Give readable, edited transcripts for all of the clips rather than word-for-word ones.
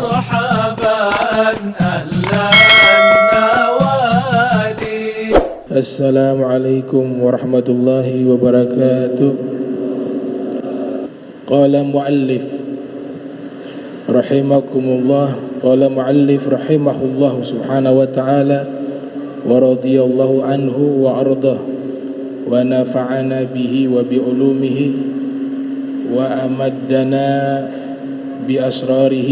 مرحبا أهلا النوادي. السلام عليكم ورحمة الله وبركاته. قال مؤلف رحمكم الله، قال مؤلف رحمه الله سبحانه وتعالى ورضي الله عنه وأرضاه ونفعنا به وبعلومه وأمدنا بأسراره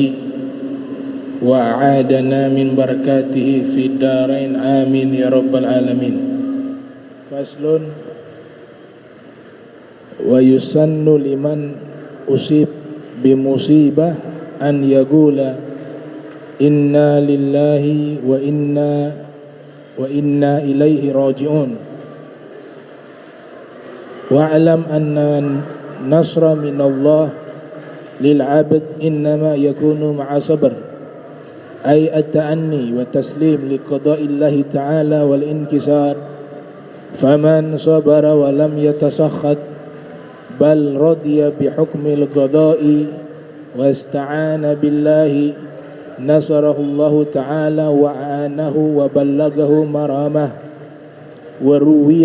وأعادنا من بركاته في الدارين آمين يا رب العالمين. فصل: ويسن لمن أصيب بمصيبة أن يقول إنا لله وإنا إليه راجعون، واعلم أن النصر من الله للعبد إنما يكون مع صبر، أي التأني والتسليم لقضاء الله تعالى والانكسار. فمن صبر ولم يتسخط بل رضي بحكم القضاء واستعان بالله نصره الله تعالى وأعانه وبلغه مرامه. وروي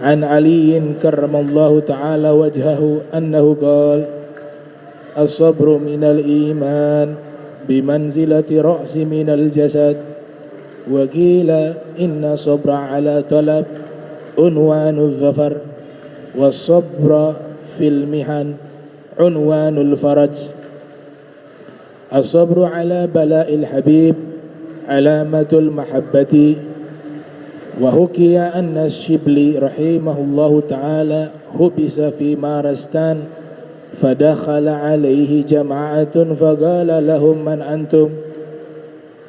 عن علي كرم الله تعالى وجهه أنه قال: الصبر من الإيمان بمنزلة رأس من الجسد. وقيل إن الصبر على طلب عنوان الظفر، والصبر في المحن عنوان الفرج. الصبر على بلاء الحبيب علامة المحبة. وحكي أن الشبلي رحمه الله تعالى حبس في مارستان فدخل عليه جماعة فقال لهم: من أنتم؟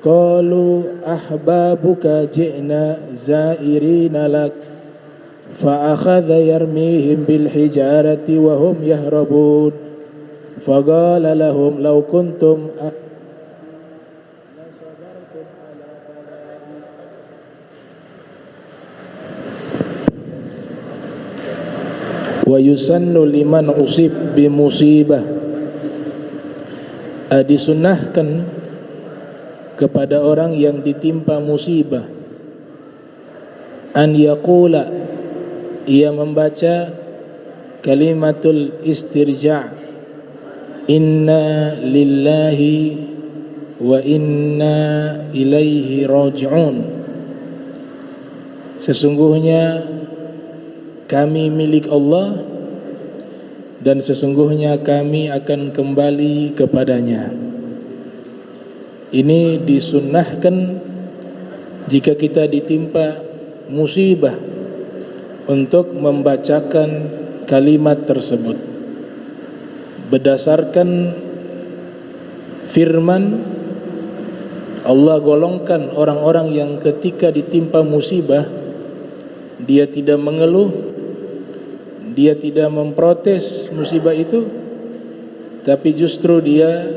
قالوا: أحبابك جئنا زائرين لك. فأخذ يرميهم بالحجارة وهم يهربون، فقال لهم: لو كنتم wa yusannu liman usib bimusibah, disunnahkan kepada orang yang ditimpa musibah, an yaqula, ia membaca kalimatul istirja', inna lillahi wa inna ilaihi raji'un, sesungguhnya kami milik Allah dan sesungguhnya kami akan kembali kepadanya. Ini disunnahkan jika kita ditimpa musibah untuk membacakan kalimat tersebut berdasarkan firman Allah. Golongkan orang-orang yang ketika ditimpa musibah dia tidak mengeluh, dia tidak memprotes musibah itu, tapi justru dia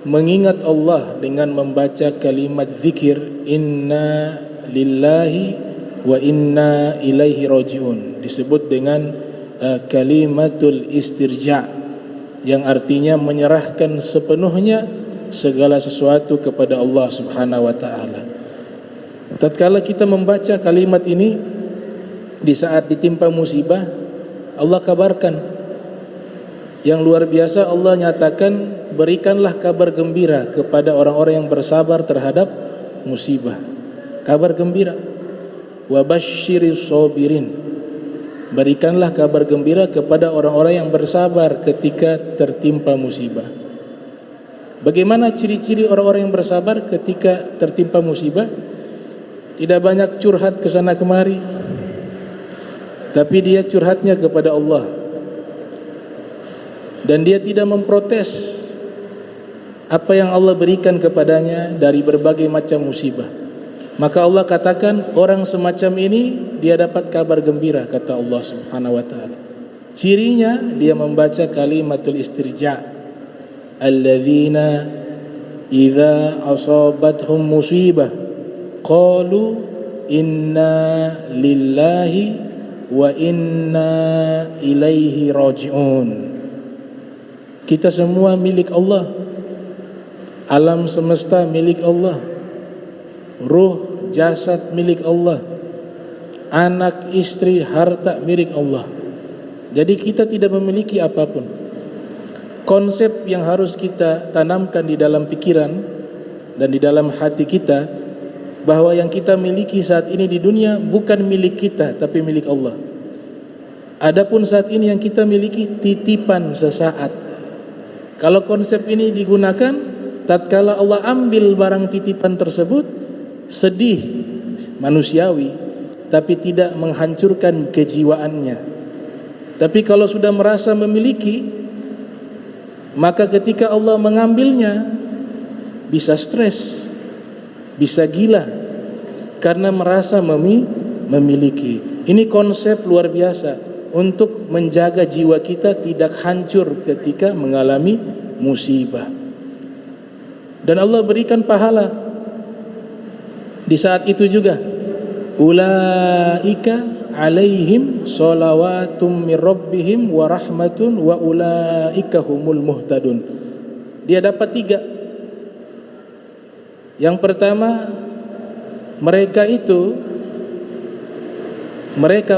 mengingat Allah dengan membaca kalimat zikir, inna lillahi wa inna ilaihi raji'un, disebut dengan kalimatul istirja', yang artinya menyerahkan sepenuhnya segala sesuatu kepada Allah Subhanahu wa taala. Tatkala kita membaca kalimat ini di saat ditimpa musibah, Allah kabarkan yang luar biasa. Allah nyatakan, berikanlah kabar gembira kepada orang-orang yang bersabar terhadap musibah. Kabar gembira. Wa basyiris sabirin, berikanlah kabar gembira kepada orang-orang yang bersabar ketika tertimpa musibah. Bagaimana ciri-ciri orang-orang yang bersabar ketika tertimpa musibah? Tidak banyak curhat ke sana kemari, tapi dia curhatnya kepada Allah, dan dia tidak memprotes apa yang Allah berikan kepadanya dari berbagai macam musibah. Maka Allah katakan, orang semacam ini dia dapat kabar gembira, kata Allah Subhanahu wa taala. Cirinya dia membaca kalimatul istirja', alladzina idza asabathum musibah qalu inna lillahi wa inna ilaihi raji'un. Kita semua milik Allah. Alam semesta milik Allah, ruh, jasad milik Allah, anak, istri, harta milik Allah. Jadi kita tidak memiliki apapun. Konsep yang harus kita tanamkan di dalam pikiran dan di dalam hati kita, bahwa yang kita miliki saat ini di dunia bukan milik kita tapi milik Allah. Adapun saat ini yang kita miliki titipan sesaat. Kalau konsep ini digunakan, tatkala Allah ambil barang titipan tersebut, sedih manusiawi, tapi tidak menghancurkan kejiwaannya. Tapi kalau sudah merasa memiliki, maka ketika Allah mengambilnya, bisa stres, bisa gila, karena merasa memiliki. Ini konsep luar biasa untuk menjaga jiwa kita tidak hancur ketika mengalami musibah. Dan Allah berikan pahala di saat itu juga. Ulaika alaihim shalawatum mir rabbihim wa rahmatun wa ulaika humul muhtadun. Dia dapat 3. Yang pertama, mereka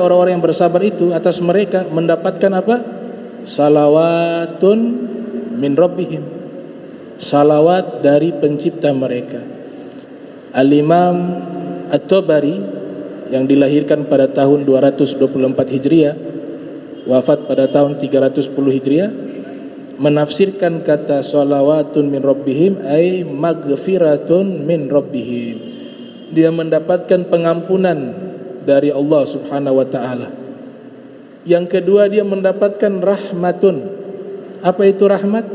orang-orang yang bersabar itu, atas mereka mendapatkan apa? Salawatun min rabbihim, salawat dari pencipta mereka. Al-Imam At-Tabari yang dilahirkan pada tahun 224 Hijriah, wafat pada tahun 310 Hijriah, menafsirkan kata salawatun min rabbihim ay maghfiratun min rabbihim. Dia mendapatkan pengampunan dari Allah Subhanahu wa taala. Yang kedua, dia mendapatkan rahmatun. Apa itu rahmat?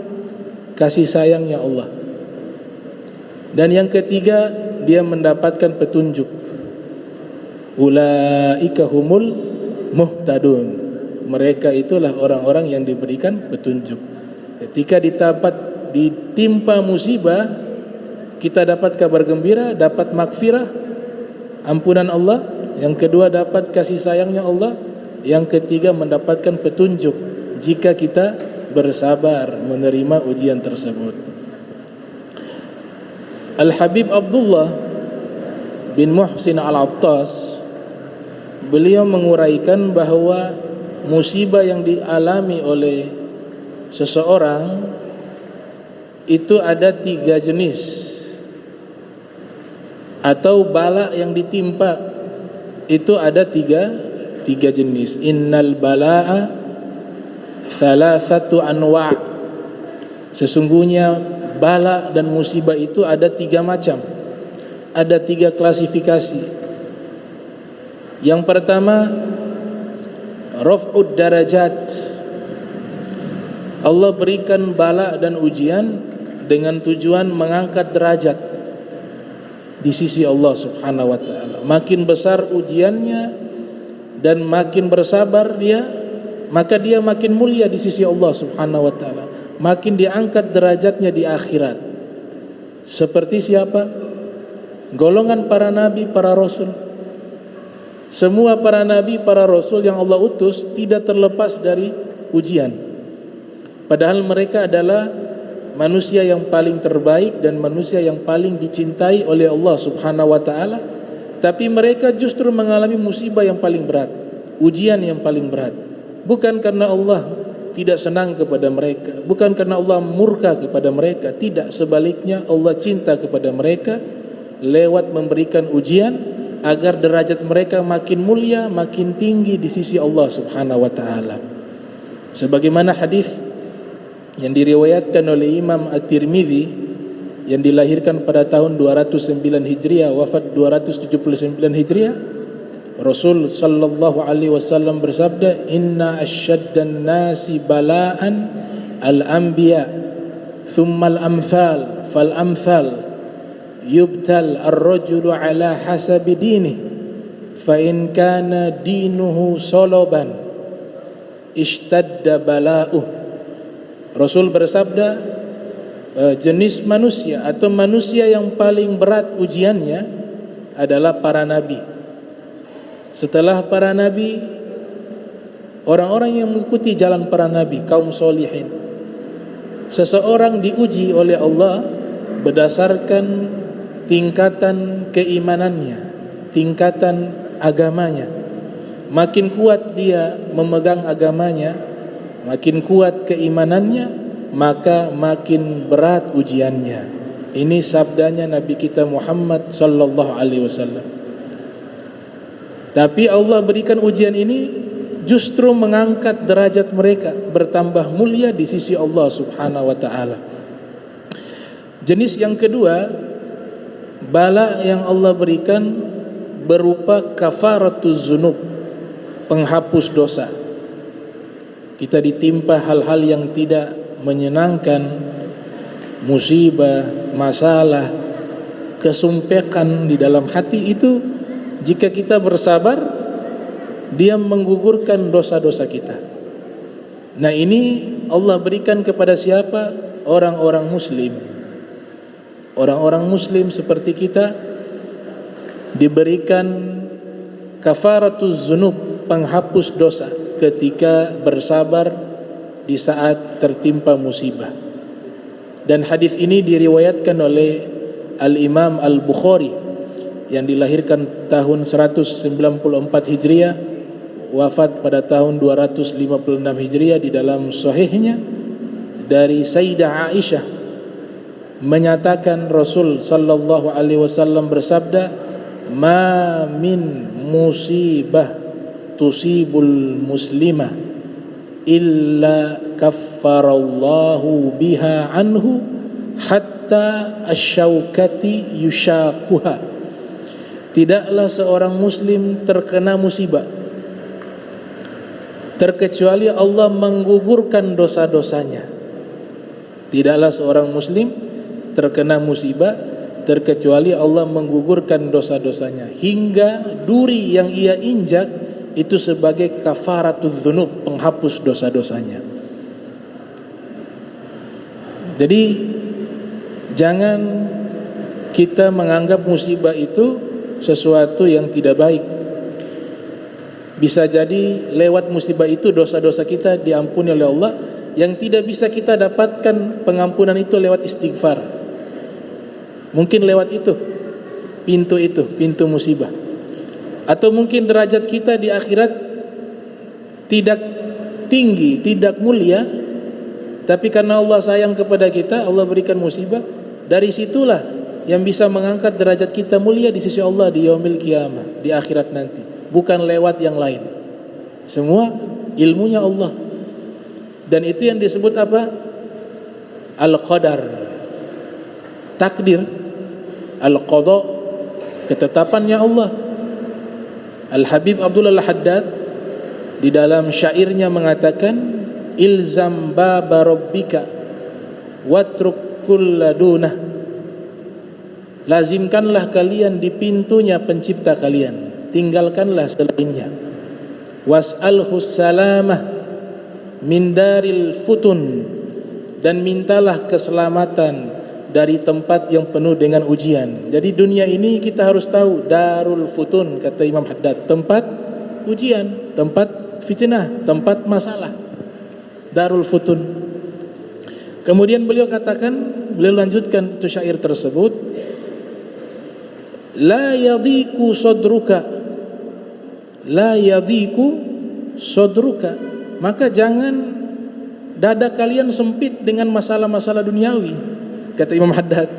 Kasih sayangnya Allah. Dan yang ketiga, dia mendapatkan petunjuk. Ulaika humul muhtadun. Mereka itulah orang-orang yang diberikan petunjuk. Ketika ditimpa musibah, kita dapat kabar gembira, dapat makfirah, ampunan Allah. Yang kedua, dapat kasih sayangnya Allah. Yang ketiga, mendapatkan petunjuk jika kita bersabar menerima ujian tersebut. Al-Habib Abdullah bin Muhsin Al-Attas, beliau menguraikan bahwa musibah yang dialami oleh seseorang itu ada 3 jenis, atau bala yang ditimpa itu ada tiga jenis. Innal bala'a thalathatu anwa'. Sesungguhnya bala dan musibah itu ada 3 macam. Ada 3 klasifikasi. Yang pertama, raf'ud darajat. Allah berikan bala dan ujian dengan tujuan mengangkat derajat di sisi Allah Subhanahu wa taala. Makin besar ujiannya dan makin bersabar dia, maka dia makin mulia di sisi Allah Subhanahu wa taala. Makin diangkat derajatnya di akhirat. Seperti siapa? Golongan para nabi, para rasul. Semua para nabi, para rasul yang Allah utus tidak terlepas dari ujian. Padahal mereka adalah manusia yang paling terbaik dan manusia yang paling dicintai oleh Allah Subhanahu wa taala, tapi mereka justru mengalami musibah yang paling berat, ujian yang paling berat. Bukan karena Allah tidak senang kepada mereka, bukan karena Allah murka kepada mereka, tidak, sebaliknya Allah cinta kepada mereka lewat memberikan ujian agar derajat mereka makin mulia, makin tinggi di sisi Allah Subhanahu wa taala. Sebagaimana hadis yang diriwayatkan oleh Imam At-Tirmidzi yang dilahirkan pada tahun 209 Hijriah, wafat 279 Hijriah, Rasul sallallahu alaihi wasallam bersabda, "Inna asyaddan nasi bala'an al-anbiya, thumma al-amthal, fal-amthal yubtal ar-rajulu ala hasabi dinih, fa in kana dinuhu soloban ishtadda bala'uh." Rasul bersabda, jenis manusia atau manusia yang paling berat ujiannya adalah para nabi. Setelah para nabi, orang-orang yang mengikuti jalan para nabi, kaum solihin. Seseorang diuji oleh Allah berdasarkan tingkatan keimanannya, tingkatan agamanya. Makin kuat dia memegang agamanya, makin kuat keimanannya, maka makin berat ujiannya. Ini sabdanya Nabi kita Muhammad sallallahu alaihi wasallam. Tapi Allah berikan ujian ini justru mengangkat derajat mereka, bertambah mulia di sisi Allah Subhanahu wa taala. Jenis yang kedua, bala yang Allah berikan berupa kafaratuz dzunub, penghapus dosa. Kita ditimpa hal-hal yang tidak menyenangkan, musibah, masalah, kesumpekan di dalam hati itu, jika kita bersabar, dia menggugurkan dosa-dosa kita. Nah, ini Allah berikan kepada siapa? Orang-orang muslim. Orang-orang muslim seperti kita diberikan kafaratuz dzunub, penghapus dosa ketika bersabar di saat tertimpa musibah. Dan hadis ini diriwayatkan oleh Al-Imam Al-Bukhari yang dilahirkan tahun 194 Hijriah, wafat pada tahun 256 Hijriah. Di dalam sahihnya dari Sayyidah Aisyah menyatakan Rasul sallallahu alaihi wasallam bersabda, "Ma min musibah tusibul muslimah illa kaffarallahu biha anhu hatta asyaukati yushaquha." Tidaklah seorang muslim terkena musibah terkecuali Allah menggugurkan dosa-dosanya. Tidaklah seorang muslim terkena musibah terkecuali Allah menggugurkan dosa-dosanya, hingga duri yang ia injak itu sebagai kafaratuz dzunub, penghapus dosa-dosanya. Jadi jangan kita menganggap musibah itu sesuatu yang tidak baik. Bisa jadi lewat musibah itu dosa-dosa kita diampuni oleh Allah, yang tidak bisa kita dapatkan pengampunan itu lewat istighfar. Mungkin lewat itu, pintu musibah. Atau mungkin derajat kita di akhirat tidak tinggi, tidak mulia, tapi karena Allah sayang kepada kita, Allah berikan musibah. Dari situlah yang bisa mengangkat derajat kita mulia di sisi Allah di yaumil qiyamah, di akhirat nanti, bukan lewat yang lain. Semua ilmunya Allah. Dan itu yang disebut apa? Al-qadar, takdir. Al-qadha, ketetapannya Allah. Al-Habib Abdullah Al-Haddad di dalam syairnya mengatakan, ilzam baba rabbika watruk kulla dunah. Lazimkanlah kalian di pintunya pencipta kalian, tinggalkanlah selainnya. Was'alhu salamah min daril futun, dan mintalah keselamatan dari tempat yang penuh dengan ujian. Jadi dunia ini kita harus tahu darul futun, kata Imam Haddad, tempat ujian, tempat fitnah, tempat masalah. Darul futun. Kemudian beliau lanjutkan itu syair tersebut, la yadhiku sadruka, la yadhiku sadruka, maka jangan dada kalian sempit dengan masalah-masalah duniawi. Kata Imam Haddad,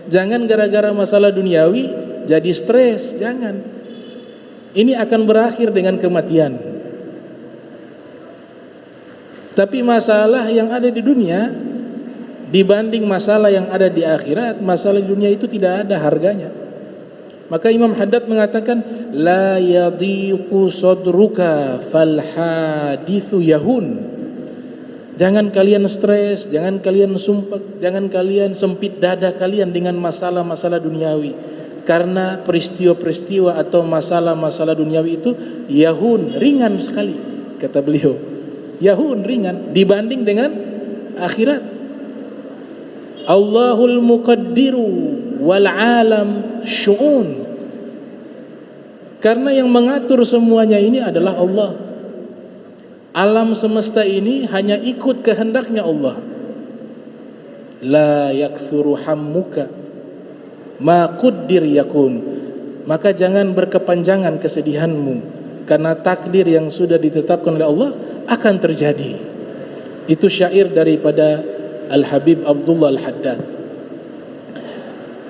jangan gara-gara masalah duniawi jadi stres, jangan. Ini akan berakhir dengan kematian. Tapi masalah yang ada di dunia dibanding masalah yang ada di akhirat, masalah di dunia itu tidak ada harganya. Maka Imam Haddad mengatakan, la yadhiqu sadruka fal hadithu yahun. Jangan kalian stres, jangan kalian sumpek, jangan kalian sempit dada kalian dengan masalah-masalah duniawi. Karena peristiwa-peristiwa atau masalah-masalah duniawi itu yahun, ringan sekali, kata beliau. Yahun, ringan dibanding dengan akhirat. Allahul muqaddiru wal alam syu'un. Karena yang mengatur semuanya ini adalah Allah. Alam semesta ini hanya ikut kehendaknya Allah. la yakthuru hammuka ma quddir yakun, maka jangan berkepanjangan kesedihanmu, karena takdir yang sudah ditetapkan oleh Allah akan terjadi. Itu syair daripada Al-Habib Abdullah Al-Haddad.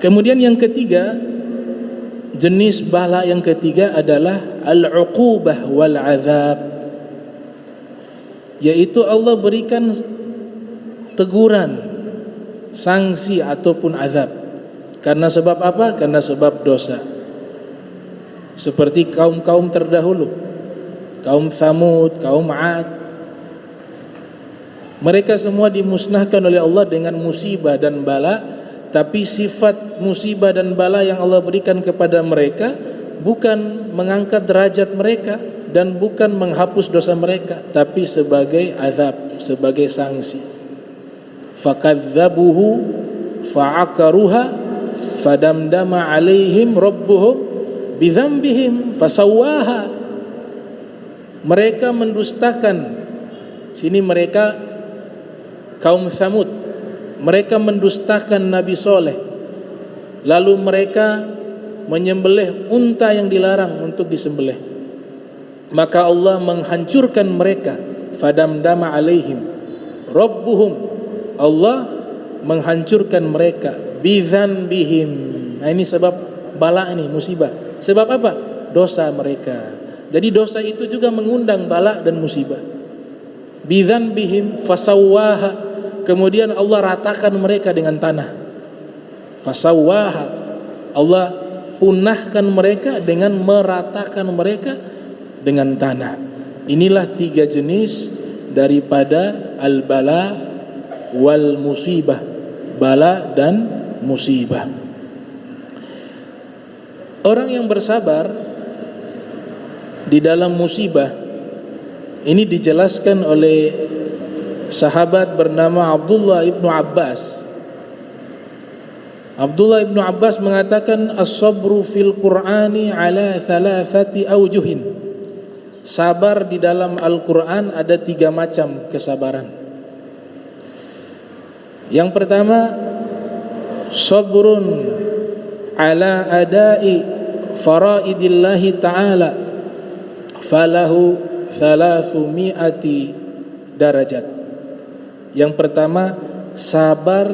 Kemudian yang ketiga, jenis bala yang ketiga adalah al-uqubah wal azab, yaitu Allah berikan teguran, sanksi ataupun azab. Karena sebab apa? Karena sebab dosa. Seperti kaum-kaum terdahulu, kaum Thamud, kaum 'Ad. Mereka semua dimusnahkan oleh Allah dengan musibah dan bala, tapi sifat musibah dan bala yang Allah berikan kepada mereka bukan mengangkat derajat mereka dan bukan menghapus dosa mereka, tapi sebagai azab, sebagai sanksi. Fakadzabuhu fa'akaruha fadamdama alaihim rabbuhum bidzambihim fasawwaha. Mereka mendustakan, sini mereka kaum Thamud, mereka mendustakan Nabi Soleh, lalu mereka menyembelih unta yang dilarang untuk disembelih, maka Allah menghancurkan mereka. Fadamdama alaihim rabbuhum, Allah menghancurkan mereka bidzambihim. Nah, ini sebab bala, ini musibah. Sebab apa? Dosa mereka. Jadi dosa itu juga mengundang bala dan musibah. Bidzambihim fasawwaha, kemudian Allah ratakan mereka dengan tanah. Fasawwaha, Allah punahkan mereka dengan meratakan mereka dengan tanah. Inilah tiga jenis daripada al-bala wal musibah, bala dan musibah. Orang yang bersabar di dalam musibah ini dijelaskan oleh sahabat bernama Abdullah ibnu Abbas. Abdullah ibnu Abbas mengatakan, as-sabru fil Qur'ani ala thalathati awjuhin. Sabar di dalam Al-Quran ada 3 macam kesabaran. Yang pertama, sabrun ala adai faraidillahi ta'ala falahu 300 darajat. Yang pertama, sabar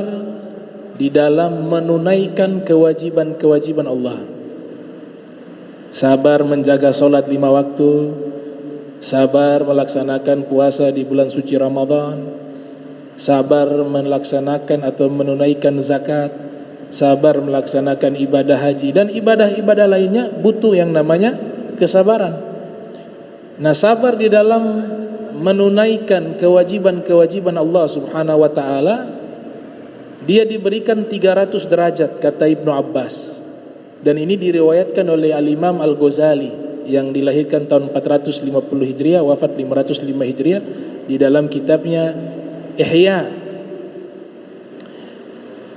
di dalam menunaikan kewajiban-kewajiban Allah. Sabar menjaga solat 5 waktu, sabar melaksanakan puasa di bulan suci Ramadan, sabar melaksanakan atau menunaikan zakat, sabar melaksanakan ibadah haji dan ibadah-ibadah lainnya butuh yang namanya kesabaran. Nah, sabar di dalam menunaikan kewajiban-kewajiban Allah Subhanahu wa taala, dia diberikan 300 derajat kata Ibnu Abbas. Dan ini diriwayatkan oleh Al-Imam Al-Ghazali yang dilahirkan tahun 450 Hijriah, wafat 505 Hijriah, di dalam kitabnya Ihya.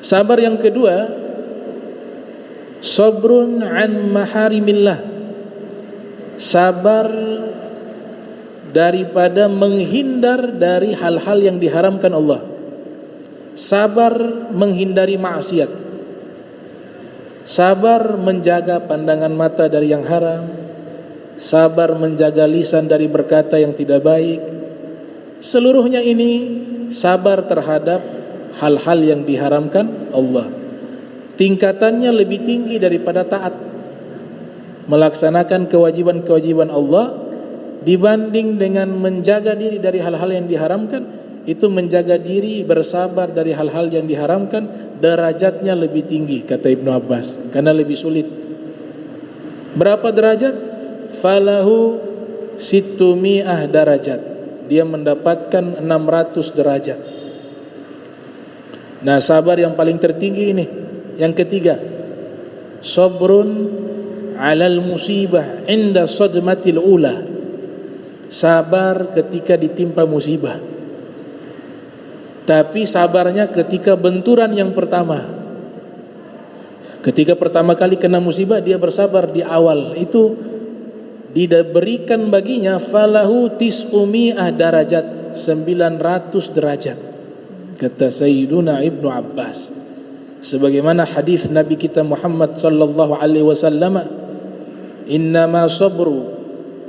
Sabar yang kedua, sabrun an maharimillah. Sabar daripada menghindar dari hal-hal yang diharamkan Allah. Sabar menghindari maksiat. Sabar menjaga pandangan mata dari yang haram. Sabar menjaga lisan dari berkata yang tidak baik. Seluruhnya ini sabar terhadap hal-hal yang diharamkan Allah. Tingkatannya lebih tinggi daripada taat. Melaksanakan kewajiban-kewajiban Allah dibanding dengan menjaga diri dari hal-hal yang diharamkan. Itu menjaga diri, bersabar dari hal-hal yang diharamkan, derajatnya lebih tinggi kata Ibnu Abbas, karena lebih sulit. Berapa derajat? Falahu 600 derajat. Dia mendapatkan 600 derajat. Nah, sabar yang paling tertinggi ini. Yang ketiga, sabrun alal musibah inda sadmatil ula. Sabar ketika ditimpa musibah. Tapi sabarnya ketika benturan yang pertama. Ketika pertama kali kena musibah, dia bersabar di awal. Itu diberikan baginya falahu 900 derajat, 900 derajat. kata Sayyiduna Ibnu Abbas. Sebagaimana hadis Nabi kita Muhammad sallallahu alaihi wasallam, innama sabru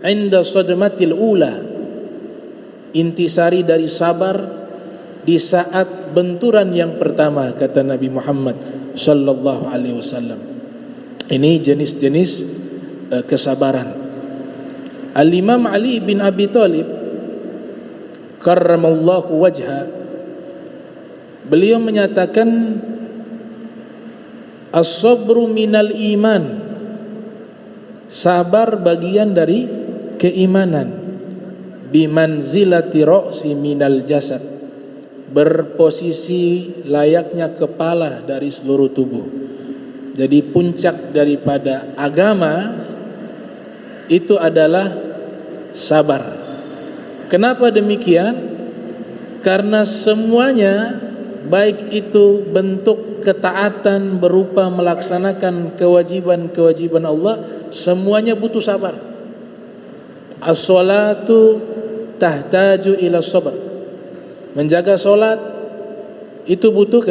inda sadmatil ula, intisari dari sabar di saat benturan yang pertama, kata Nabi Muhammad sallallahu alaihi wasallam. Ini jenis-jenis kesabaran. Al-Imam Ali bin Abi Thalib karramallahu wajha, beliau menyatakan as-sabru minal iman, sabar bagian dari keimanan, bimanzilati ra'si minal jasad, berposisi layaknya kepala dari seluruh tubuh. Jadi puncak daripada agama itu adalah sabar. Kenapa demikian? Karena semuanya, baik itu bentuk ketaatan berupa melaksanakan kewajiban-kewajiban Allah, semuanya butuh sabar. As-salatu tahtaju ila sabr, menjaga solat itu butuh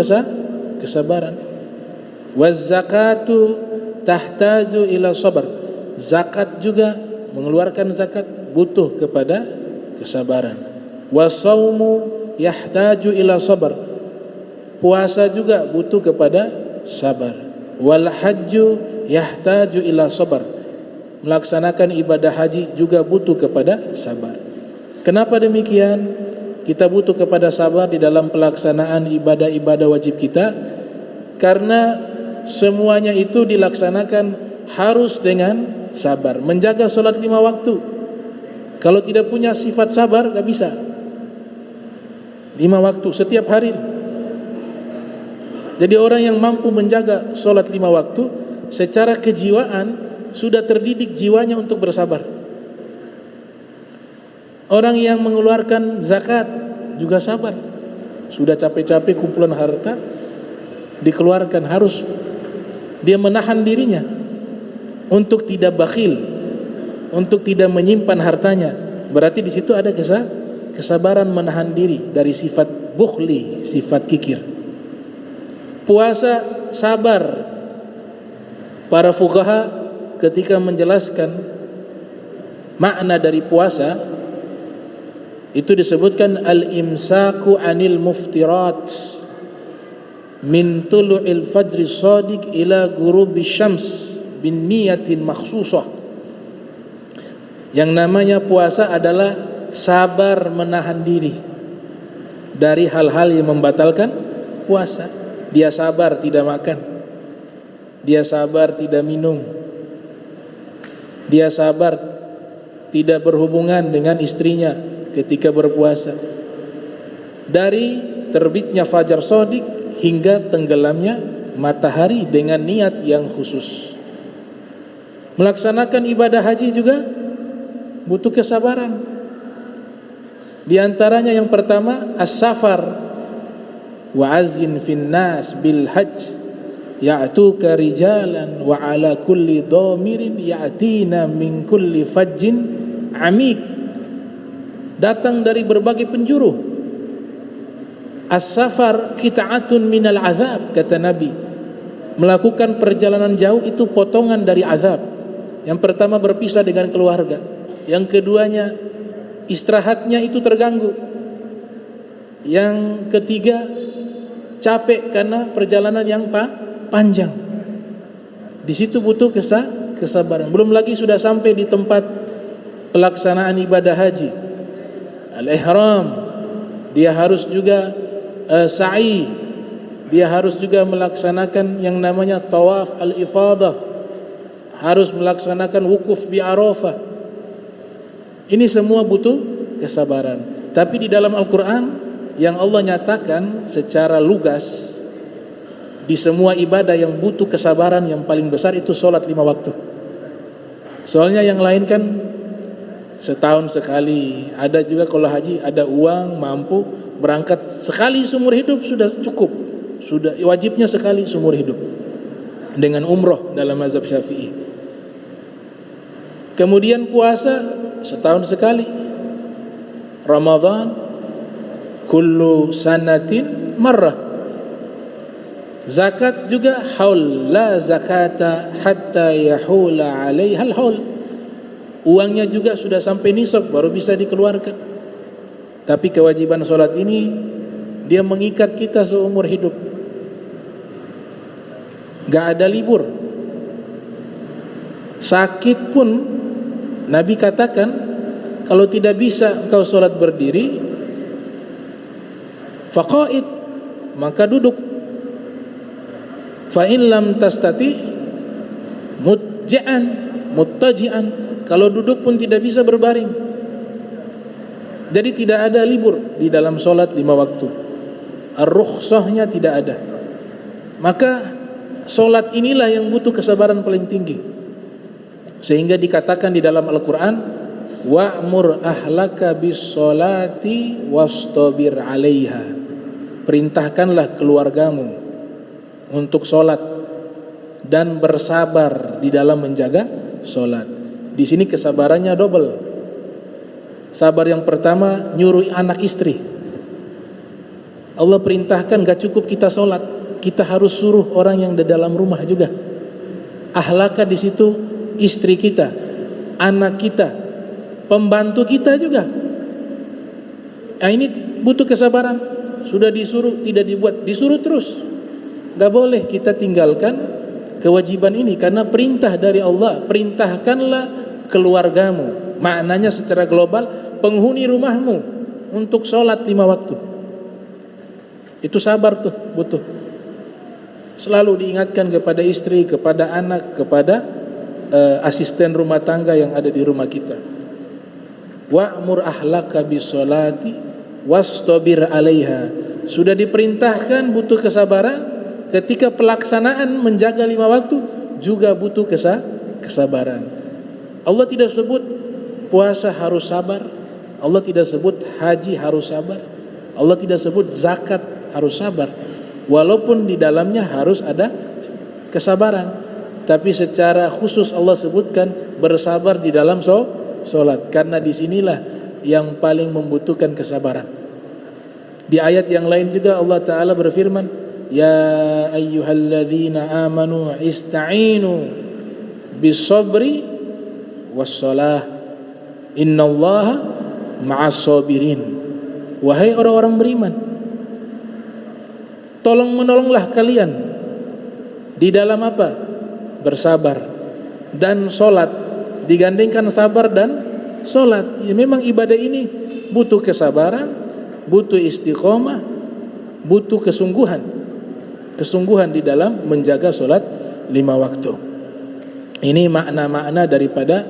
kesabaran. Waz-zakatu tahtaju ila sabr, zakat juga, mengeluarkan zakat butuh kepada kesabaran. Was-saumu yahtaju ila sabr, puasa juga butuh kepada sabar. Wal hajju yahtaju ila sabr, melaksanakan ibadah haji juga butuh kepada sabar. Kenapa demikian? Kita butuh kepada sabar di dalam pelaksanaan ibadah-ibadah wajib kita, karena semuanya itu dilaksanakan harus dengan sabar. Menjaga sholat 5 waktu, kalau tidak punya sifat sabar gak bisa. 5 waktu setiap hari. Jadi orang yang mampu menjaga sholat 5 waktu, secara kejiwaan sudah terdidik jiwanya untuk bersabar. Orang yang mengeluarkan zakat juga sabar. Sudah capek-capek kumpulan harta dikeluarkan, harus dia menahan dirinya untuk tidak bakhil, untuk tidak menyimpan hartanya. Berarti di situ ada kesabaran menahan diri dari sifat bukhli, sifat kikir. Puasa sabar. Para fuqaha ketika menjelaskan makna dari puasa itu disebutkan al-imsaku anil muftirat min tulu'il fajri shadiq ila ghurubi syams bin niyatin makhsusah. Yang namanya puasa adalah sabar menahan diri dari hal-hal yang membatalkan puasa. Dia sabar tidak makan, dia sabar tidak minum, dia sabar tidak berhubungan dengan istrinya ketika berpuasa. Dari terbitnya fajar shadiq hingga tenggelamnya matahari dengan niat yang khusus. Melaksanakan ibadah haji juga butuh kesabaran. Di antaranya yang pertama as-safar, wa azin fin nas bil hajj ya'tuka rijalan wa ala kulli dhamirin ya'tina min kulli fajjin amik, datang dari berbagai penjuru. As-safar qita'atun minal azab, kata Nabi. Melakukan perjalanan jauh itu potongan dari azab. Yang pertama berpisah dengan keluarga, yang keduanya istirahatnya itu terganggu, yang ketiga capek karena perjalanan yang panjang. Di situ butuh kesabaran. Belum lagi sudah sampai di tempat pelaksanaan ibadah haji, al-ihram, dia harus juga sa'i, dia harus juga melaksanakan yang namanya tawaf al-ifadah, harus melaksanakan wukuf bi Arafah. Ini semua butuh kesabaran. Tapi di dalam Al-Quran yang Allah nyatakan secara lugas, di semua ibadah yang butuh kesabaran yang paling besar itu sholat 5 waktu. Soalnya yang lain kan setahun sekali. Ada juga kalau haji ada uang, mampu berangkat sekali seumur hidup sudah cukup, sudah wajibnya sekali seumur hidup, dengan umroh dalam mazhab Syafi'i. Kemudian puasa setahun sekali, Ramadan, kullu sanatin marrah. Zakat juga haul, la zakata hatta yahula alaihal haul. Uangnya juga sudah sampai nisab baru bisa dikeluarkan. Tapi kewajiban solat ini dia mengikat kita seumur hidup. Gak ada libur. Sakit pun Nabi katakan, kalau tidak bisa engkau solat berdiri, faqa'id, maka duduk. Fa in lam tastati muttaji'an, kalau duduk pun tidak bisa berbaring. Jadi tidak ada libur di dalam solat 5 waktu. Ar-rukhsahnya tidak ada. Maka solat inilah yang butuh kesabaran paling tinggi. Sehingga dikatakan di dalam Al-Quran, wa'mur ahlaka bis-solati wastabir 'alaiha. Perintahkanlah keluargamu untuk solat dan bersabar di dalam menjaga solat. Di sini kesabarannya double. Sabar yang pertama nyuruh anak istri. Allah perintahkan gak cukup kita solat, kita harus suruh orang yang di dalam rumah juga. Ahlaka di situ istri kita, anak kita, pembantu kita juga. Nah, ini butuh kesabaran. Sudah disuruh tidak dibuat, disuruh terus. Gak boleh kita tinggalkan kewajiban ini karena perintah dari Allah. Perintahkanlah keluargamu. Maknanya secara global, penghuni rumahmu untuk sholat 5 waktu. Itu sabar tuh butuh. Selalu diingatkan kepada istri, kepada anak, kepada asisten rumah tangga yang ada di rumah kita. Wa'mur ahlaka bis-sholati wastabir 'alaiha. Sudah diperintahkan butuh kesabaran. Ketika pelaksanaan menjaga 5 waktu juga butuh kesabaran. Allah tidak sebut puasa harus sabar. Allah tidak sebut haji harus sabar. Allah tidak sebut zakat harus sabar. Walaupun di dalamnya harus ada kesabaran. Tapi secara khusus Allah sebutkan bersabar di dalam sholat. Karena disinilah yang paling membutuhkan kesabaran. Di ayat yang lain juga Allah Ta'ala berfirman, ya ayyuhalladzina amanu ista'inu bis-sabri was-salah innallaha ma'as-sabirin. Wahai orang-orang beriman, tolong menolonglah kalian di dalam apa? Bersabar dan solat. Digandengkan sabar dan solat. Ya, memang ibadah ini butuh kesabaran, butuh istiqomah, butuh kesungguhan di dalam menjaga solat 5 waktu. Ini makna-makna daripada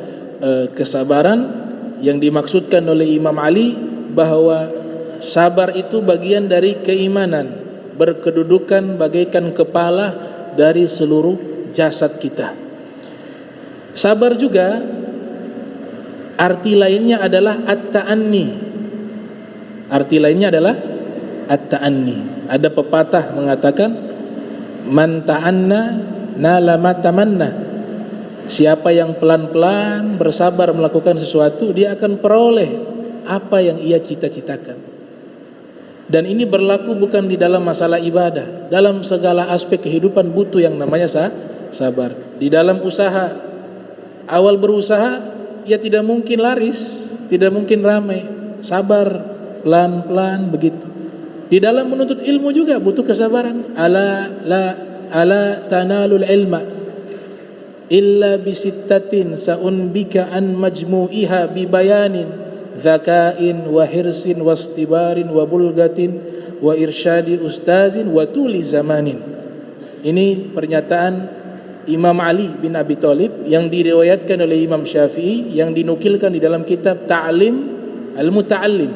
kesabaran yang dimaksudkan oleh Imam Ali, bahwa sabar itu bagian dari keimanan, berkedudukan bagaikan kepala dari seluruh jasad kita. Sabar juga arti lainnya adalah at-ta'anni. Arti lainnya adalah at-ta'anni. Ada pepatah mengatakan, man ta'anna nala ma tamanna. Siapa yang pelan-pelan bersabar melakukan sesuatu, dia akan peroleh apa yang ia cita-citakan. Dan ini berlaku bukan di dalam masalah ibadah, dalam segala aspek kehidupan butuh yang namanya sabar. Di dalam usaha, awal berusaha ya tidak mungkin laris, tidak mungkin ramai. Sabar, pelan-pelan begitu. Di dalam menuntut ilmu juga butuh kesabaran. Ala tanalul ilma illa bisittatin sa'unbika an majmu'iha bibayanin dzakain wa hirsin wastibarin wa bulgatin wa irsyadi ustazin wa tuli zamanin. Ini pernyataan Imam Ali bin Abi Thalib yang diriwayatkan oleh Imam Syafi'i, yang dinukilkan di dalam kitab Ta'lim Al-Muta'allim.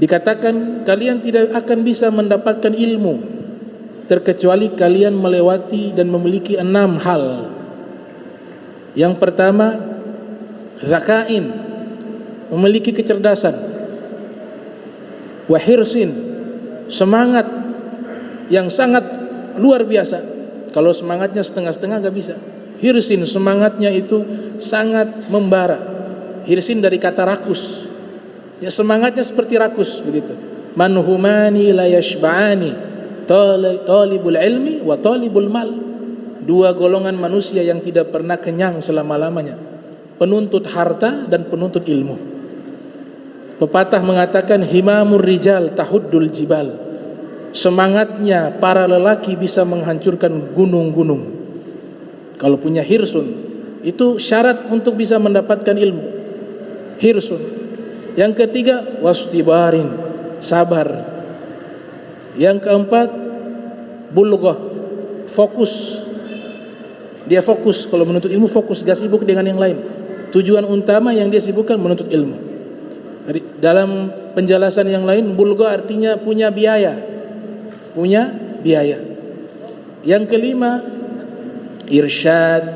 Dikatakan kalian tidak akan bisa mendapatkan ilmu terkecuali kalian melewati dan memiliki 6 hal. Yang pertama, zakain, memiliki kecerdasan. Wahirsin, semangat yang sangat luar biasa. Kalau semangatnya setengah-setengah gak bisa. Hirsin, semangatnya itu sangat membara. Hirsin dari kata rakus. Ya, semangatnya seperti rakus begitu. manhumani la yashba'ani, talibul ilmi wa talibul mal. Dua golongan manusia yang tidak pernah kenyang selama-lamanya, penuntut harta dan penuntut ilmu. Pepatah mengatakan himamur rijal tahuddul jibal, semangatnya para lelaki bisa menghancurkan gunung-gunung. Kalau punya hirsun, itu syarat untuk bisa mendapatkan ilmu. Hirsun. Yang ketiga wastibarin, sabar. Yang keempat bulghah, fokus. Dia fokus, kalau menuntut ilmu fokus, gak sibuk dengan yang lain. Tujuan utama yang dia sibukkan menuntut ilmu. Dalam penjelasan yang lain, bulghah artinya punya biaya. Punya biaya. Yang kelima irsyad,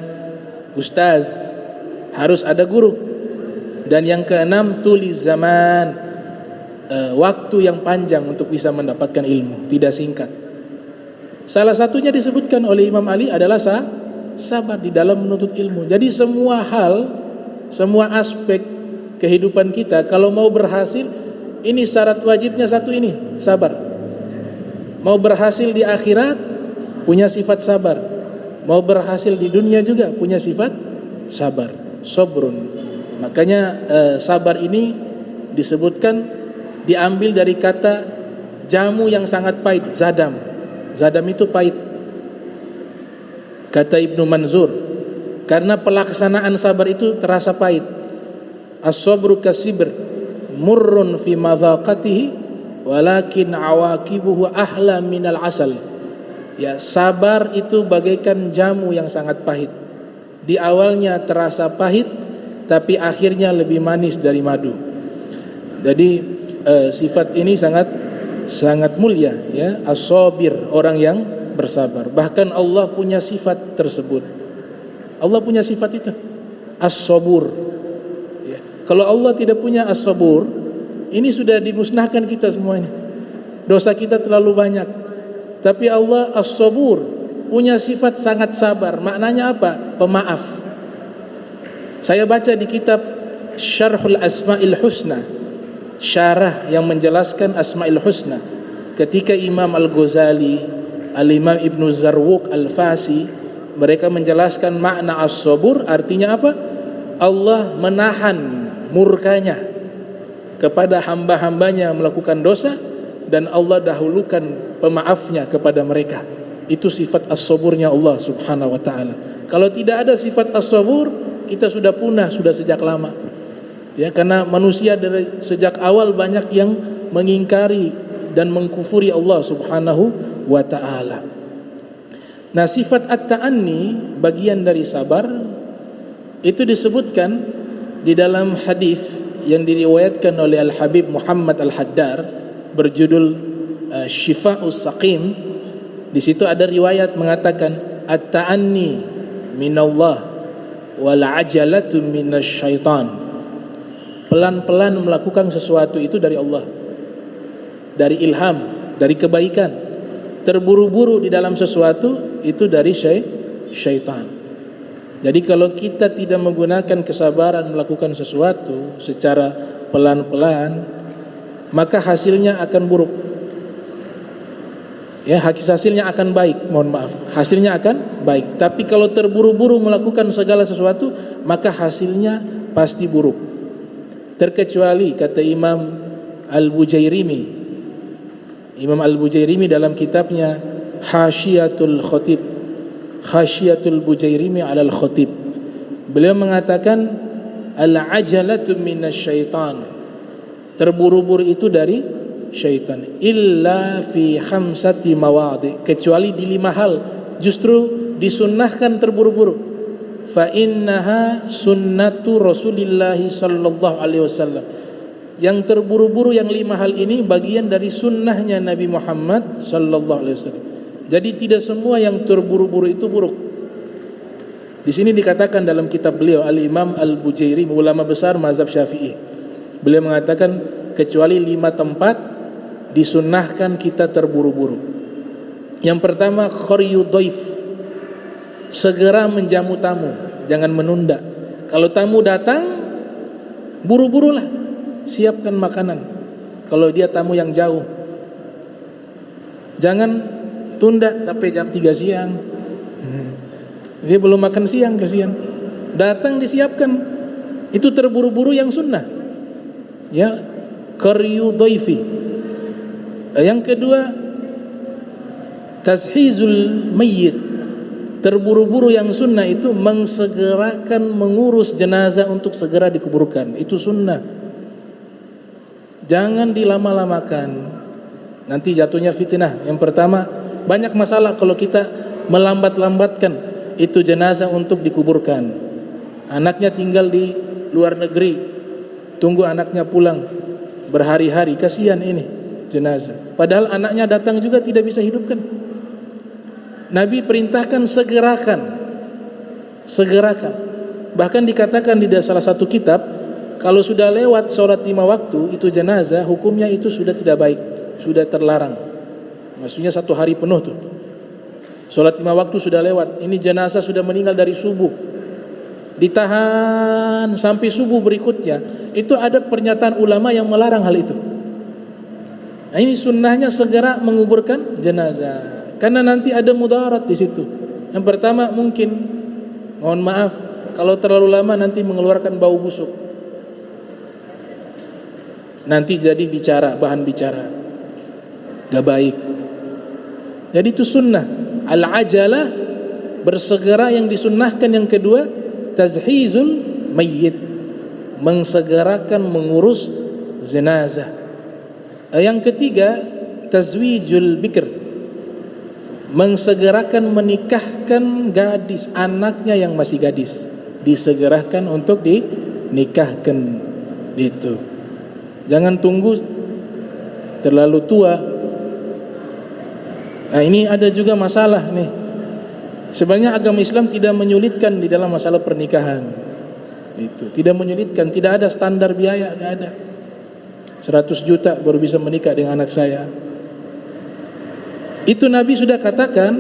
ustaz, harus ada guru. Dan yang keenam tulis zaman, waktu yang panjang untuk bisa mendapatkan ilmu, tidak singkat. Salah satunya disebutkan oleh Imam Ali adalah sabar di dalam menuntut ilmu. Jadi semua hal, semua aspek kehidupan kita kalau mau berhasil, ini syarat wajibnya satu ini, sabar. Mau berhasil di akhirat, punya sifat sabar. Mau berhasil di dunia juga punya sifat sabar, sobrun. Makanya sabar ini disebutkan, diambil dari kata jamu yang sangat pahit, zadam. Zadam itu pahit. Kata Ibnu Manzur, karena pelaksanaan sabar itu terasa pahit. As-sabru kasibr, murrun fi madhaqatihi, walakin awaqibuhu ahla minal asal. Ya, sabar itu bagaikan jamu yang sangat pahit. Di awalnya terasa pahit, tapi akhirnya lebih manis dari madu. Jadi sifat ini sangat mulia, ya, as-sabir, orang yang bersabar. Bahkan Allah punya sifat tersebut. Allah punya sifat itu, as-sabur. Ya. Kalau Allah tidak punya as-sabur, ini sudah dimusnahkan kita semuanya. Dosa kita terlalu banyak. Tapi Allah as-sabur, punya sifat sangat sabar. Maknanya apa? Pemaaf. Saya baca di kitab Syarhul Asma'il Husna, syarah yang menjelaskan Asma'il Husna, ketika Imam Al-Ghazali, Al-Imam Ibnu Zarwuq Al-Fasi, mereka menjelaskan makna as-sabur, artinya apa? Allah menahan murkanya kepada hamba-hambanya melakukan dosa, dan Allah dahulukan pemaafnya kepada mereka. Itu sifat as-saburnya Allah subhanahu wa ta'ala. Kalau tidak ada sifat as-sabur, kita sudah punah, sudah sejak lama. Ya, karena manusia dari sejak awal banyak yang mengingkari dan mengkufuri Allah subhanahu wa ta'ala. Nah, sifat at-ta'anni, bagian dari sabar, itu disebutkan di dalam hadis yang diriwayatkan oleh Al-Habib Muhammad Al-Haddar berjudul Syifa'us Saqim. Di situ ada riwayat mengatakan at-ta'anni minallah wal ajalatu minasyaitan. Pelan-pelan melakukan sesuatu itu dari Allah, dari ilham, dari kebaikan. Terburu-buru di dalam sesuatu itu dari syaitan. Jadi kalau kita tidak menggunakan kesabaran melakukan sesuatu secara pelan-pelan, maka hasilnya akan buruk. Ya, hasilnya akan baik, mohon maaf, hasilnya akan baik. Tapi kalau terburu-buru melakukan segala sesuatu, maka hasilnya pasti buruk. Terkecuali kata Imam Al-Bujairimi, Imam Al-Bujairimi dalam kitabnya Hasyiatul Khatib, Hasyiatul Bujairimi alal Khatib, beliau mengatakan al-ajalatu minasyaitan, terburu-buru itu dari syaitan, illa fi khamsati mawadi, kecuali di 5 hal justru disunnahkan terburu-buru. Fa innaha sunnatu Rasulillah sallallahu alaihi wasallam. Yang terburu-buru yang 5 hal ini bagian dari sunnahnya Nabi Muhammad sallallahu alaihi wasallam. Jadi tidak semua yang terburu-buru itu buruk. Di sini dikatakan dalam kitab beliau Al-Imam Al-Bujairi, ulama besar mazhab Syafi'i. Beliau mengatakan kecuali 5 tempat disunnahkan kita terburu-buru. Yang pertama, khariyu dhaif, segera menjamu tamu, jangan menunda. Kalau tamu datang, buru-burulah siapkan makanan. Kalau dia tamu yang jauh, Jangan tunda sampai jam 3 siang. Dia belum makan siang, kasihan. Datang disiapkan. Itu terburu-buru yang sunnah. Ya, qaryu dhaifi. Yang kedua, tashizul mayyit. Terburu-buru yang sunnah itu mengsegerakan mengurus jenazah untuk segera dikuburkan. Itu sunnah. Jangan dilama-lamakan. Nanti jatuhnya fitnah. Yang pertama, banyak masalah kalau kita melambat-lambatkan itu jenazah untuk dikuburkan. Anaknya tinggal di luar negeri, tunggu anaknya pulang berhari-hari, kasihan ini jenazah. Padahal anaknya datang juga tidak bisa hidupkan. Nabi perintahkan segerakan. Bahkan dikatakan di salah satu kitab, kalau sudah lewat sholat 5 waktu itu jenazah, hukumnya itu sudah tidak baik, sudah terlarang. Maksudnya 1 hari penuh tuh. Sholat 5 waktu sudah lewat, ini jenazah sudah meninggal dari subuh, ditahan sampai subuh berikutnya. Itu ada pernyataan ulama yang melarang hal itu. Nah, ini sunnahnya segera menguburkan jenazah, karena nanti ada mudarat di situ. Yang pertama mungkin, mohon maaf, kalau terlalu lama nanti mengeluarkan bau busuk. Nanti jadi bahan bicara, gak baik. Jadi itu sunnah. Al-ajalah, bersegera yang disunnahkan. Yang kedua, tazhizul mayyit, mengsegerakan mengurus jenazah. Yang ketiga, tazwijul bikr, mengsegerakan menikahkan gadis, anaknya yang masih gadis, disegerakan untuk dinikahkan. Itu. Jangan tunggu terlalu tua. Nah, ini ada juga masalah nih. Sebenarnya agama Islam tidak menyulitkan di dalam masalah pernikahan. Itu tidak menyulitkan, tidak ada standar biaya, tidak ada. 100 juta baru bisa menikah dengan anak saya. Itu Nabi sudah katakan,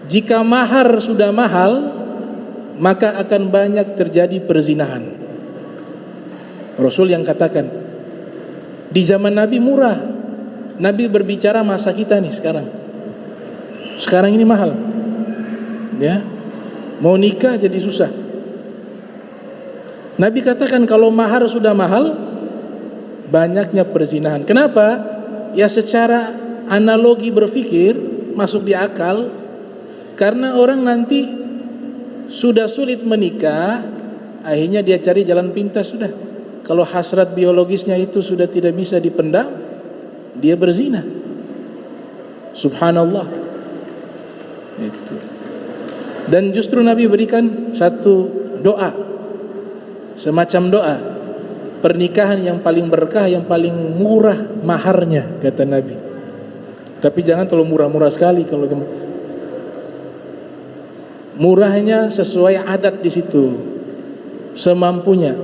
jika mahar sudah mahal, maka akan banyak terjadi perzinahan. Rasul yang katakan. Di zaman Nabi murah. Nabi berbicara masa kita nih sekarang. Sekarang ini mahal. Ya. Mau nikah jadi susah. Nabi katakan kalau mahar sudah mahal, banyaknya perzinahan. Kenapa? Ya secara analogi berpikir masuk di akal, karena orang nanti sudah sulit menikah, akhirnya dia cari jalan pintas sudah. Kalau hasrat biologisnya itu sudah tidak bisa dipendam, dia berzina. Subhanallah. Itu. Dan justru Nabi berikan satu doa, semacam doa pernikahan yang paling berkah, yang paling murah maharnya, kata Nabi. Tapi jangan terlalu murah-murah sekali. Kalau murahnya sesuai adat di situ, semampunya.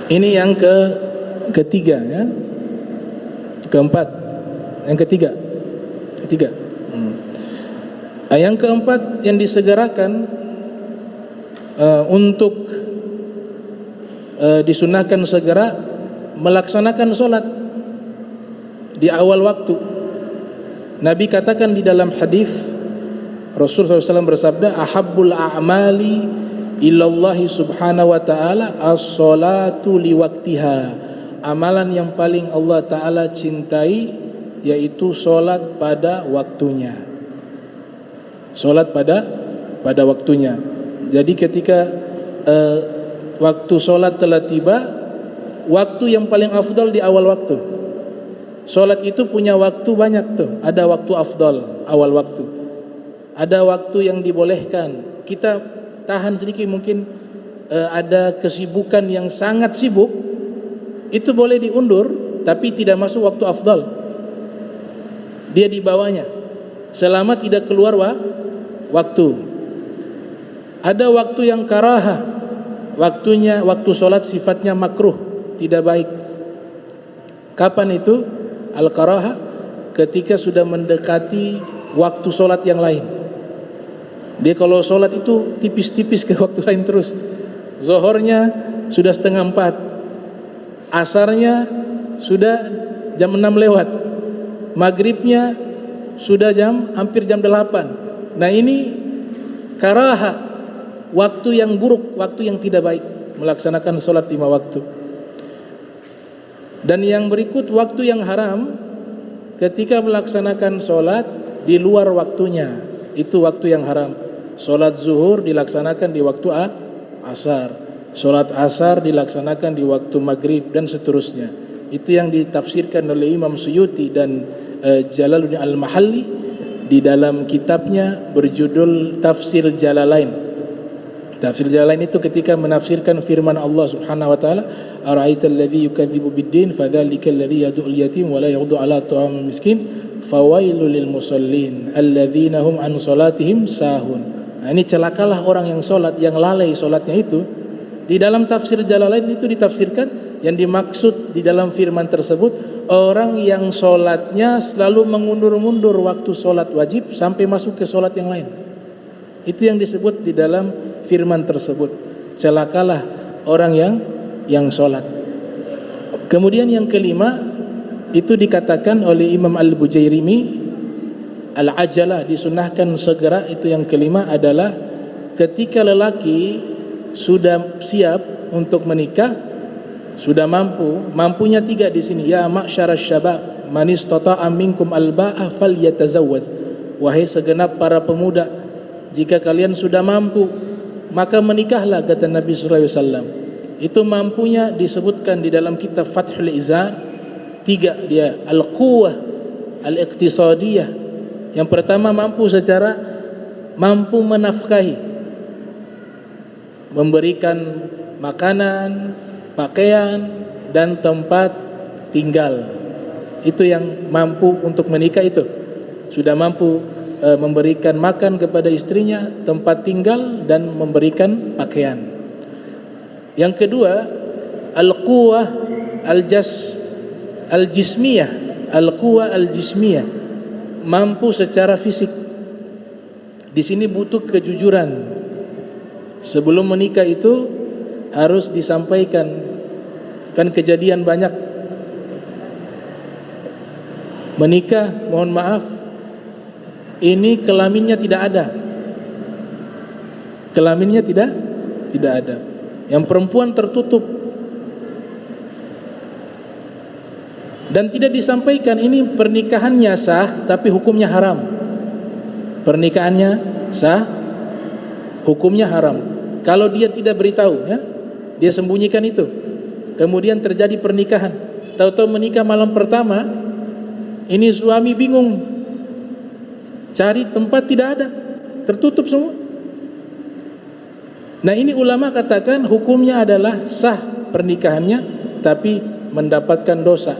Ini yang ketiga, ya. Keempat, yang ketiga. Yang keempat yang disegerakan untuk disunahkan segera melaksanakan sholat di awal waktu. Nabi katakan di dalam hadis, Rasulullah SAW bersabda, ahabbul a'mali ilallahi subhanahu wa ta'ala as-salatu liwaktiha. Amalan yang paling Allah Ta'ala cintai yaitu sholat pada waktunya. Sholat pada waktunya. Jadi ketika waktu sholat telah tiba, waktu yang paling afdal di awal waktu. Sholat itu punya waktu banyak tuh. Ada waktu afdal awal waktu, ada waktu yang dibolehkan. Kita tahan sedikit, mungkin ada kesibukan yang sangat sibuk, itu boleh diundur, tapi tidak masuk waktu afdal. Dia di bawahnya selama tidak keluar waktu. Ada waktu yang karaha, waktunya waktu sholat sifatnya makruh, tidak baik. Kapan itu? Al-karaha, ketika sudah mendekati waktu sholat yang lain. Dia kalau sholat itu tipis-tipis ke waktu lain terus. Zohornya sudah 3:30, asarnya sudah jam 6 lewat, maghribnya sudah hampir jam 8. Nah ini karaha, waktu yang buruk, waktu yang tidak baik melaksanakan sholat 5 waktu. Dan yang berikut, waktu yang haram ketika melaksanakan sholat di luar waktunya, itu waktu yang haram. Sholat zuhur dilaksanakan di waktu asar, sholat asar dilaksanakan di waktu maghrib, dan seterusnya. Itu yang ditafsirkan oleh Imam Suyuti dan Jalaluddin Al-Mahalli di dalam kitabnya berjudul Tafsir Jalalain. Tafsir Jalalain itu ketika menafsirkan firman Allah Subhanahu wa taala, ara'aital ladzi yukadzibu bid-din fadzalikal ladzi yad'ul yatim wa la yaghdu 'ala ta'amil miskin fawailul lil musallin alladzina hum an salatihim sahun. Nah, ini celakalah orang yang salat, yang lalai salatnya itu. Di dalam tafsir Jalalain itu ditafsirkan yang dimaksud di dalam firman tersebut, orang yang salatnya selalu mengundur-mundur waktu salat wajib sampai masuk ke salat yang lain. Itu yang disebut di dalam firman tersebut, celakalah orang yang sholat. Kemudian yang kelima, itu dikatakan oleh Imam Al-Bujairimi, al-ajalah, disunahkan segera. Itu yang kelima adalah ketika lelaki sudah siap untuk menikah, sudah mampunya 3 di sini. Ya ma'syarasy syabab man istata'a minkum al-ba'a falyatazawwaj. Wahai segenap para pemuda, jika kalian sudah mampu, maka menikahlah, kata Nabi sallallahu alaihi wasallam. Itu mampunya disebutkan di dalam kitab Fathul Izar 3 dia, al-quwwah al-iqtisadiyah. Yang pertama, mampu menafkahi, memberikan makanan, pakaian, dan tempat tinggal. Itu yang mampu untuk menikah, itu sudah mampu memberikan makan kepada istrinya, tempat tinggal, dan memberikan pakaian. Yang kedua, al-quwwah al-jismiyah, al-quwwah al-jismiyah, mampu secara fisik. Di sini butuh kejujuran. Sebelum menikah itu harus disampaikan, kan kejadian banyak menikah, mohon maaf, ini kelaminnya tidak ada. Kelaminnya tidak ada. Yang perempuan tertutup. Dan tidak disampaikan ini pernikahannya sah tapi hukumnya haram. Pernikahannya sah, hukumnya haram. Kalau dia tidak beritahu, ya, dia sembunyikan itu. Kemudian terjadi pernikahan. Tahu-tahu menikah malam pertama, ini suami bingung. Cari tempat tidak ada, tertutup semua. Nah ini ulama katakan hukumnya adalah sah pernikahannya, tapi mendapatkan dosa.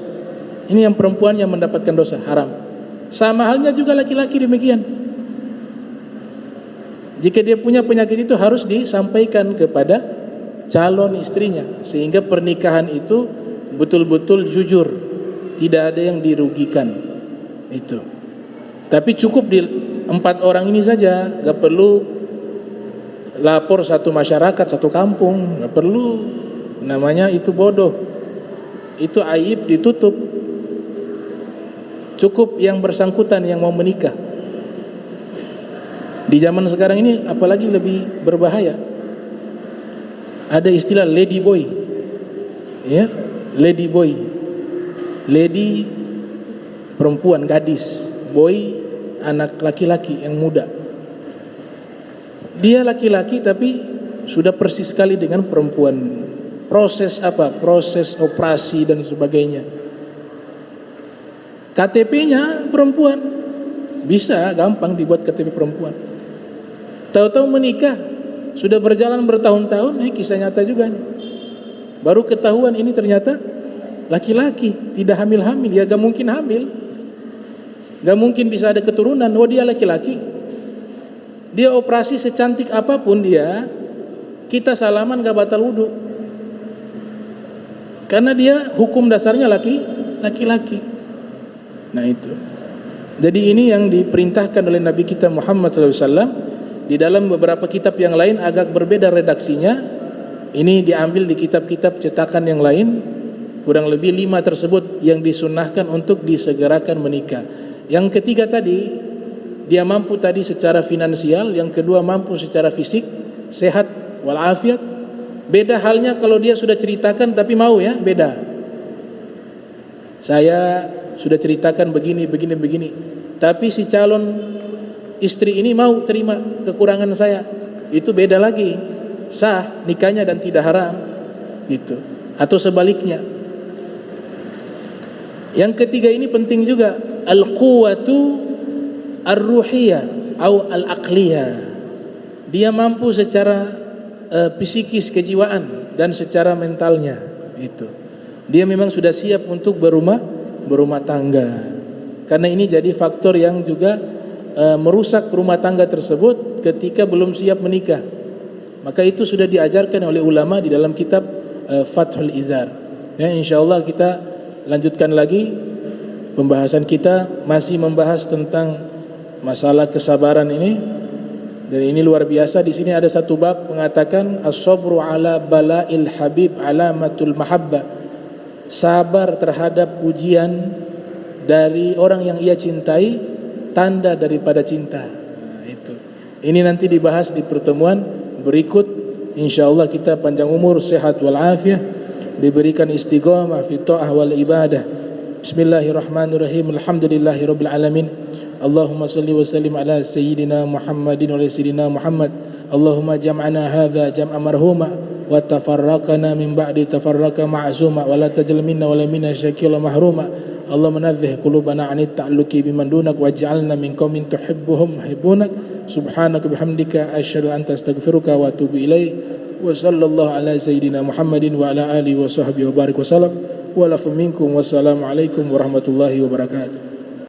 Ini yang perempuan yang mendapatkan dosa, haram. Sama halnya juga laki-laki demikian. Jika dia punya penyakit itu harus disampaikan kepada calon istrinya, sehingga pernikahan itu betul-betul jujur, tidak ada yang dirugikan. Itu. Tapi cukup di 4 orang ini saja, gak perlu lapor satu masyarakat, satu kampung, gak perlu. Namanya itu bodoh, itu aib, ditutup. Cukup yang bersangkutan yang mau menikah. Di zaman sekarang ini apalagi lebih berbahaya. Ada istilah lady boy, ya, lady boy, lady perempuan, gadis, boy anak laki-laki yang muda. Dia laki-laki tapi sudah persis sekali dengan perempuan. Proses apa? Proses operasi dan sebagainya. KTP-nya perempuan. Bisa gampang dibuat KTP perempuan. Tahu-tahu menikah, sudah berjalan bertahun-tahun, ini kisah nyata juga nih. Baru ketahuan ini ternyata laki-laki, tidak hamil-hamil. Ya gak mungkin hamil, gak mungkin bisa ada keturunan. Oh dia laki-laki, dia operasi secantik apapun dia, kita salaman gak batal wudhu, karena dia hukum dasarnya laki-laki. Nah itu. Jadi ini yang diperintahkan oleh Nabi kita Muhammad SAW. Di dalam beberapa kitab yang lain agak berbeda redaksinya. Ini diambil di kitab-kitab cetakan yang lain. Kurang lebih 5 tersebut yang disunnahkan untuk disegerakan menikah. Yang ketiga tadi, dia mampu tadi secara finansial, yang kedua mampu secara fisik, sehat walafiat. Beda halnya kalau dia sudah ceritakan tapi mau ya, beda. Saya sudah ceritakan begini, tapi si calon istri ini mau terima kekurangan saya, itu beda lagi, sah nikahnya dan tidak haram gitu. Atau sebaliknya. Yang ketiga ini penting juga, al-quwatu ar-ruhiyah atau al-aqliyah. Dia mampu secara psikis, kejiwaan, dan secara mentalnya itu. Dia memang sudah siap untuk berumah tangga. Karena ini jadi faktor yang juga merusak rumah tangga tersebut ketika belum siap menikah. Maka itu sudah diajarkan oleh ulama di dalam kitab Fathul Izar. Ya, insyaallah kita lanjutkan lagi pembahasan kita, masih membahas tentang masalah kesabaran ini. Dan ini luar biasa. Di sini ada satu bab mengatakan as-sabru ala bala'il habib alamatul mahabbah. Sabar terhadap ujian dari orang yang ia cintai, tanda daripada cinta. Nah, itu. Ini nanti dibahas di pertemuan berikut. Insyaallah kita panjang umur, sehat wal afiyah, diberikan istiqamah fi ta'ah wal ibadah. Bismillahirrahmanirrahim. Alhamdulillahirabbil alamin. Allahumma salli wa sallim ala sayyidina Muhammadin wa ala sayyidina Muhammad. Allahumma jam'ana hadza jam'a marhuma wa tafarraqana min ba'di tafarraqa ma'zuma wa la tajal minna wa la minna syakila mahruma. Allahumma nadhih qulubana 'anit ta'alluqi biman dunak waj'alna min qaumin tuhibbuhum yuhibbunak. Subhanaka bihamdika asyhadu an anta astaghfiruka wa atubu ilaik. Wa sallallahu ala sayyidina Muhammadin wa ala alihi wa sahbihi wa barik wa sallam. Wa lafu minkum. Wassalamu alaikum warahmatullahi wabarakatuh.